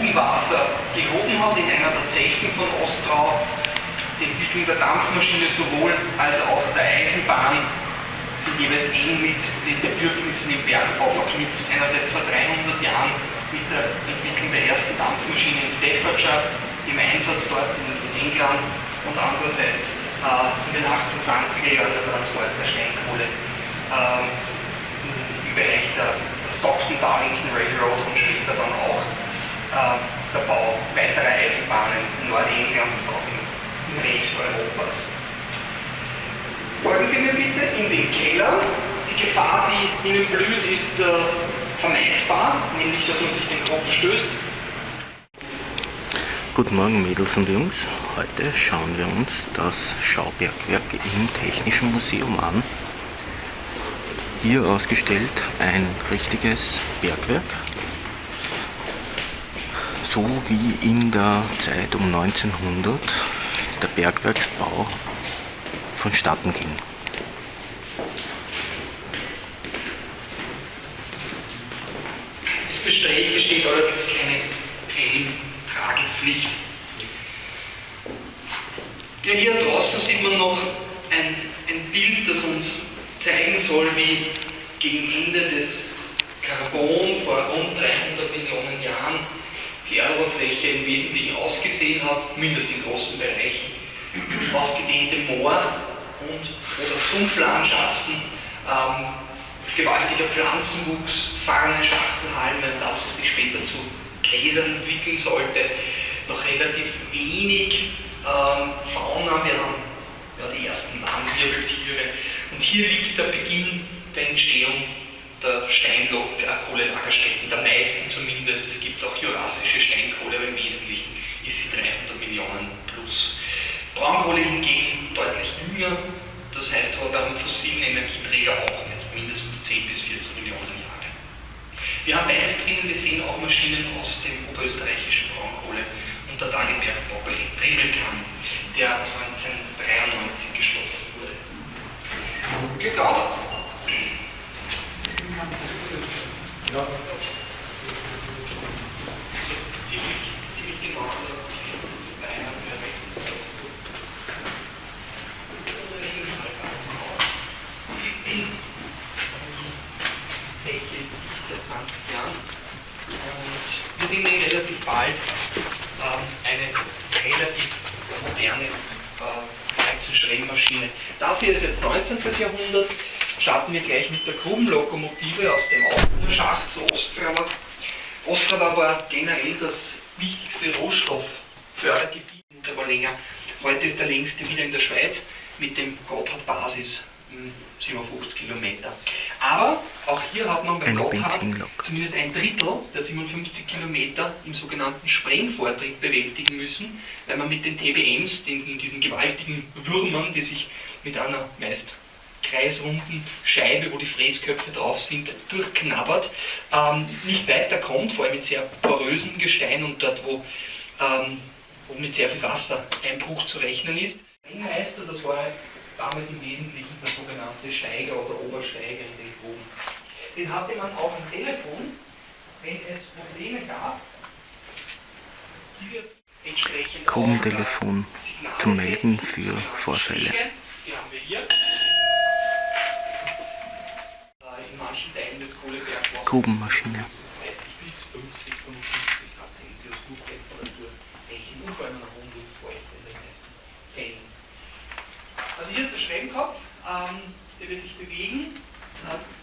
Grubenwasser gehoben hat in einer der Zechen von Ostrau. Die Entwicklung der Dampfmaschine sowohl als auch der Eisenbahn sind jeweils eng mit den Bedürfnissen im Bergbau verknüpft. Einerseits vor 300 Jahren mit der Entwicklung der ersten Dampfmaschine in Staffordshire, im Einsatz dort in England, und andererseits in den 1820er Jahren der Transport der Steinkohle im Bereich der Stockton-Darlington Railroad und später dann auch der Bau weiterer Eisenbahnen in Nordengland und auch im Rest Europas. Folgen Sie mir bitte in den Keller. Die Gefahr, die Ihnen blüht, ist vermeidbar, nämlich dass man sich den Kopf stößt. Guten Morgen Mädels und Jungs, heute schauen wir uns das Schaubergwerk im Technischen Museum an. Hier ausgestellt ein richtiges Bergwerk, so wie in der Zeit um 1900 der Bergwerksbau vonstatten ging. Es besteht allerdings keine Tragepflicht. Ja, hier draußen sieht man noch ein Bild, das uns zeigen soll, wie gegen Ende des Karbon vor rund 300 Millionen Jahren die Erdoberfläche im Wesentlichen ausgesehen hat, zumindest in großen Bereichen. Ausgedehnte Moor- oder Sumpflandschaften, gewaltiger Pflanzenwuchs, Farne, Schachtelhalme, das, was sich später zu Gräsern entwickeln sollte, noch relativ wenig Fauna. Wir haben die ersten Landwirbeltiere. Und hier liegt der Beginn der Entstehung der Steinkohlelagerstätten, der meisten zumindest. Es gibt auch jurassische Steinkohle, aber im Wesentlichen ist sie 300 Millionen plus. Braunkohle hingegen deutlich jünger, das heißt aber beim fossilen Energieträger auch jetzt mindestens 10 bis 40 Millionen Jahre. Wir haben beides drinnen, wir sehen auch Maschinen aus dem oberösterreichischen Braunkohle- und der Tagebergbau bei Trimmelkamm, der 1993 geschlossen wurde. Glück auf! Ja. Ziemlich genau an der Zeche ist nicht seit 20 Jahren. Und wir sehen relativ bald eine relativ moderne Weizenschrellmaschine. Das hier ist jetzt 19. Jahrhundert. Starten wir gleich mit der Grubenlokomotive aus dem Aufhängerschacht zu Ostrava. Ostrava war generell das wichtigste Rohstofffördergebiet, der war länger. Heute ist der längste wieder in der Schweiz mit dem Gotthard-Basis 57 Kilometer. Aber auch hier hat man beim Gotthard zumindest ein Drittel der 57 Kilometer im sogenannten Sprengvortrieb bewältigen müssen, weil man mit den TBMs, diesen gewaltigen Würmern, die sich mit einer meist kreisrunden Scheibe, wo die Fräsköpfe drauf sind, durchknabbert, nicht weiterkommt, vor allem mit sehr porösen Gestein und dort, wo mit sehr viel Wassereinbruch zu rechnen ist. Sprengmeister, das war damals im Wesentlichen der sogenannte Steiger oder Obersteiger in den Gruben. Den hatte man auch am Telefon, wenn es Probleme gab, entsprechend Grubentelefon zum Melden für Vorfälle. Die haben wir hier. In manchen Teilen des Kohlebergbaus Grubenmaschine. 30 bis 50, 55 Grad Celsius Lufttemperatur rechnen und vor allem nach hohem Luftfeuchte in den meisten Fällen. Also hier ist der Schwemmkopf, der wird sich bewegen.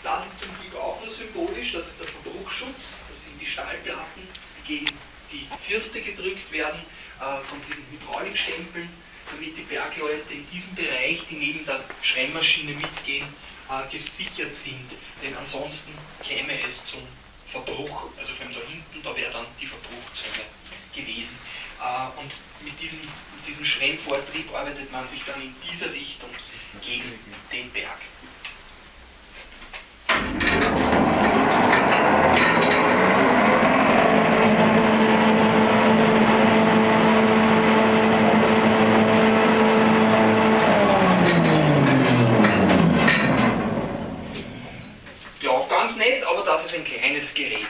Das ist zum Glück auch nur symbolisch, das ist der Verbruchsschutz. Das sind die Stahlplatten, die gegen die Firste gedrückt werden von diesen Hydraulikstempeln, damit die Bergleute in diesem Bereich, die neben der Schwemmmaschine mitgehen, gesichert sind. Denn ansonsten käme es zum Verbruch, also vor allem da hinten, da wäre dann die Verbruchzone gewesen. Und mit diesem Schwemmvortrieb arbeitet man sich dann in dieser Richtung gegen den Berg. Ja, ganz nett, aber das ist ein kleines Gerät.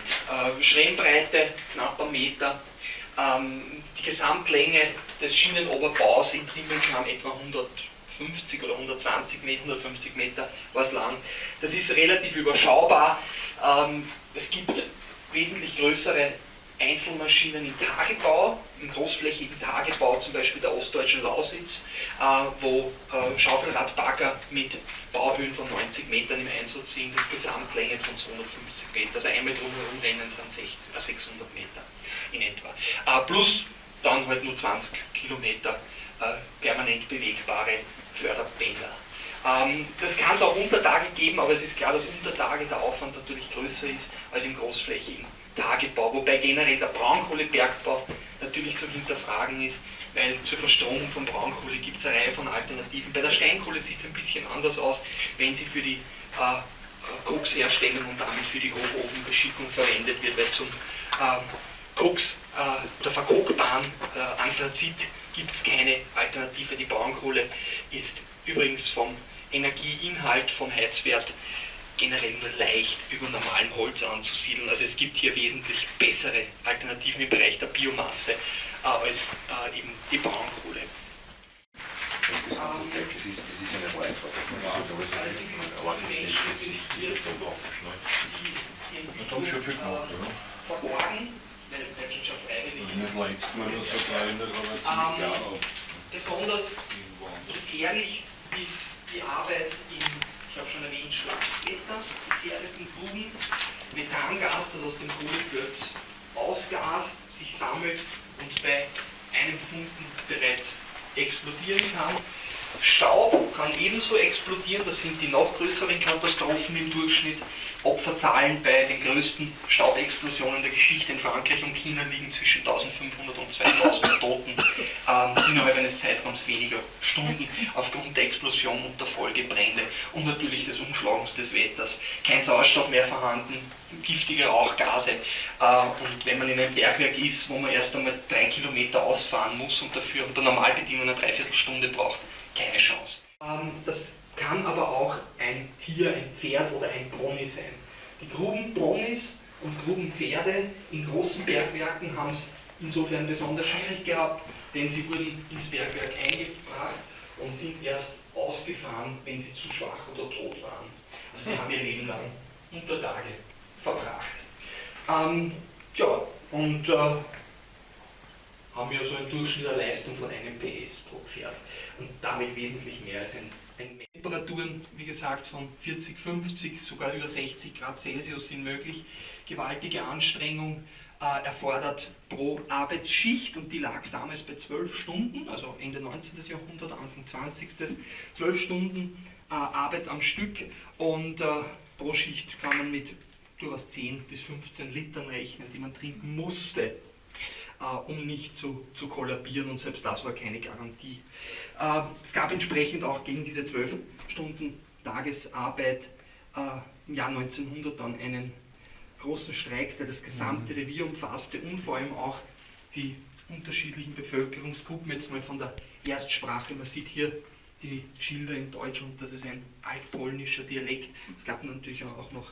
Schwemmbreite knapp 1 Meter, Die Gesamtlänge des Schienenoberbaus in Trimmelkamm etwa 150 oder 120 Meter, 150 Meter war es lang. Das ist relativ überschaubar. Es gibt wesentlich größere Einzelmaschinen im Tagebau, im großflächigen Tagebau, zum Beispiel der ostdeutschen Lausitz, wo Schaufelradbagger mit Bauhöhen von 90 Metern im Einsatz sind und Gesamtlänge von 250 Meter. Also einmal drumherum rennen sind 600 Meter in etwa. Plus dann halt nur 20 Kilometer permanent bewegbare Förderbänder. Das kann es auch unter Tage geben, aber es ist klar, dass unter Tage der Aufwand natürlich größer ist als im großflächigen Tagebau, wobei generell der Braunkohlebergbau natürlich zu hinterfragen ist, weil zur Verstromung von Braunkohle gibt es eine Reihe von Alternativen. Bei der Steinkohle sieht es ein bisschen anders aus, wenn sie für die Koksherstellung und damit für die Hochofenbeschickung verwendet wird, weil zum Koks der verkokbaren Anthrazit gibt es keine Alternative. Die Braunkohle ist übrigens vom Energieinhalt, vom Heizwert generell nur leicht über normalem Holz anzusiedeln. Also es gibt hier wesentlich bessere Alternativen im Bereich der Biomasse als eben die Braunkohle. Das ist eine verborgen, weil der geht schon freiwillig. Besonders gefährlich ist die Arbeit in, ich habe schon erwähnt, Schlagblätter, gefährdeten Gruben, Methangas, das aus dem Kohleflöz ausgast, sich sammelt und bei einem Funken bereits explodieren kann. Staub kann ebenso explodieren, das sind die noch größeren Katastrophen im Durchschnitt. Opferzahlen bei den größten Staubexplosionen der Geschichte in Frankreich und China liegen zwischen 1500 und 2000 Toten innerhalb eines Zeitraums weniger Stunden aufgrund der Explosion und der Folgebrände und natürlich des Umschlagens des Wetters. Kein Sauerstoff mehr vorhanden, giftige Rauchgase und wenn man in einem Bergwerk ist, wo man erst einmal 3 Kilometer ausfahren muss und dafür unter Normalbedingungen eine Dreiviertelstunde braucht, keine Chance. Das kann aber auch ein Tier, ein Pferd oder ein Pony sein. Die Grubenponys und Grubenpferde in großen Bergwerken haben es insofern besonders schwierig gehabt, denn sie wurden ins Bergwerk eingebracht und sind erst ausgefahren, wenn sie zu schwach oder tot waren. Also die haben ihr Leben lang unter Tage verbracht. Haben wir so einen Durchschnitt der Leistung von einem PS pro Pferd und damit wesentlich mehr als ein Temperaturen, wie gesagt, von 40, 50, sogar über 60 Grad Celsius sind möglich. Gewaltige Anstrengung erfordert pro Arbeitsschicht und die lag damals bei 12 Stunden, also Ende 19. Jahrhundert, Anfang 20. 12 Stunden Arbeit am Stück und pro Schicht kann man mit durchaus 10 bis 15 Litern rechnen, die man trinken musste, um nicht zu kollabieren, und selbst das war keine Garantie. Es gab entsprechend auch gegen diese 12 Stunden Tagesarbeit im Jahr 1900 dann einen großen Streik, der das gesamte Revier umfasste und vor allem auch die unterschiedlichen Bevölkerungsgruppen, jetzt mal von der Erstsprache, man sieht hier die Schilder in Deutsch und das ist ein altpolnischer Dialekt. Es gab natürlich auch noch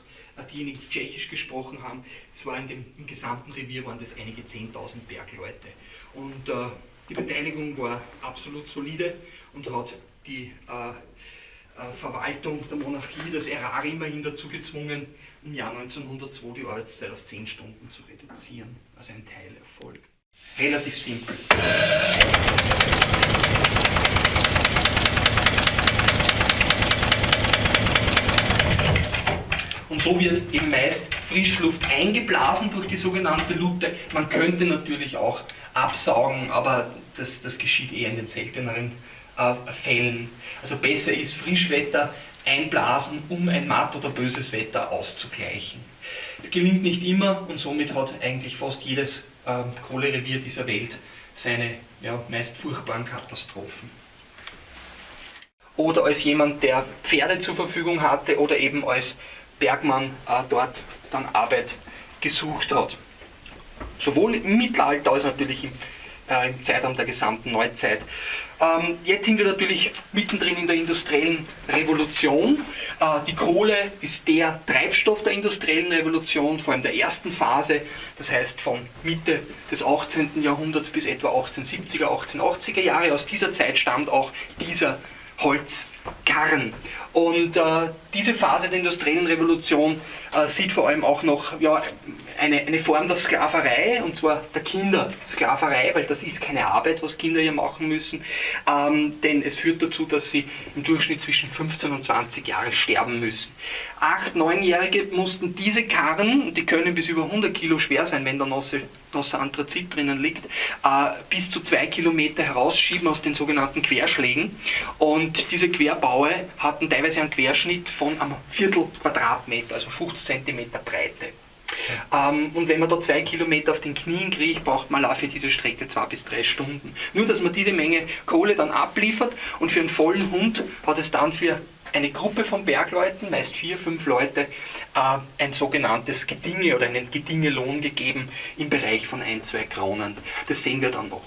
diejenigen, die Tschechisch gesprochen haben. Es war im gesamten Revier waren das einige 10.000 Bergleute. Und die Beteiligung war absolut solide und hat die Verwaltung der Monarchie, das Ärar, immerhin dazu gezwungen, im Jahr 1902 die Arbeitszeit auf 10 Stunden zu reduzieren. Also ein Teilerfolg. Relativ simpel. Und so wird eben meist Frischluft eingeblasen durch die sogenannte Lutte. Man könnte natürlich auch absaugen, aber das geschieht eher in den selteneren Fällen. Also besser ist Frischwetter einblasen, um ein matt oder böses Wetter auszugleichen. Es gelingt nicht immer und somit hat eigentlich fast jedes Kohlerevier dieser Welt seine meist furchtbaren Katastrophen. Oder als jemand, der Pferde zur Verfügung hatte oder eben als Bergmann dort dann Arbeit gesucht hat. Sowohl im Mittelalter als natürlich im im Zeitraum der gesamten Neuzeit. Jetzt sind wir natürlich mittendrin in der industriellen Revolution. Die Kohle ist der Treibstoff der industriellen Revolution, vor allem der ersten Phase, das heißt von Mitte des 18. Jahrhunderts bis etwa 1870er, 1880er Jahre. Aus dieser Zeit stammt auch dieser Holzkarren. Und diese Phase der industriellen Revolution sieht vor allem auch noch eine Form der Sklaverei, und zwar der Kindersklaverei, weil das ist keine Arbeit, was Kinder hier machen müssen, denn es führt dazu, dass sie im Durchschnitt zwischen 15 und 20 Jahre sterben müssen. 8-, 9-Jährige mussten diese Karren, die können bis über 100 Kilo schwer sein, wenn da nasser Anthrazit drinnen liegt, bis zu 2 Kilometer herausschieben aus den sogenannten Querschlägen. Und diese Querbaue hatten teilweise einen Querschnitt von einem Viertel Quadratmeter, also 50 Zentimeter Breite. Und wenn man da 2 Kilometer auf den Knien kriegt, braucht man auch für diese Strecke 2 bis 3 Stunden. Nur, dass man diese Menge Kohle dann abliefert, und für einen vollen Hund hat es dann für eine Gruppe von Bergleuten, meist 4, 5 Leute, ein sogenanntes Gedinge oder einen Gedingelohn gegeben im Bereich von 1, 2 Kronen. Das sehen wir dann noch.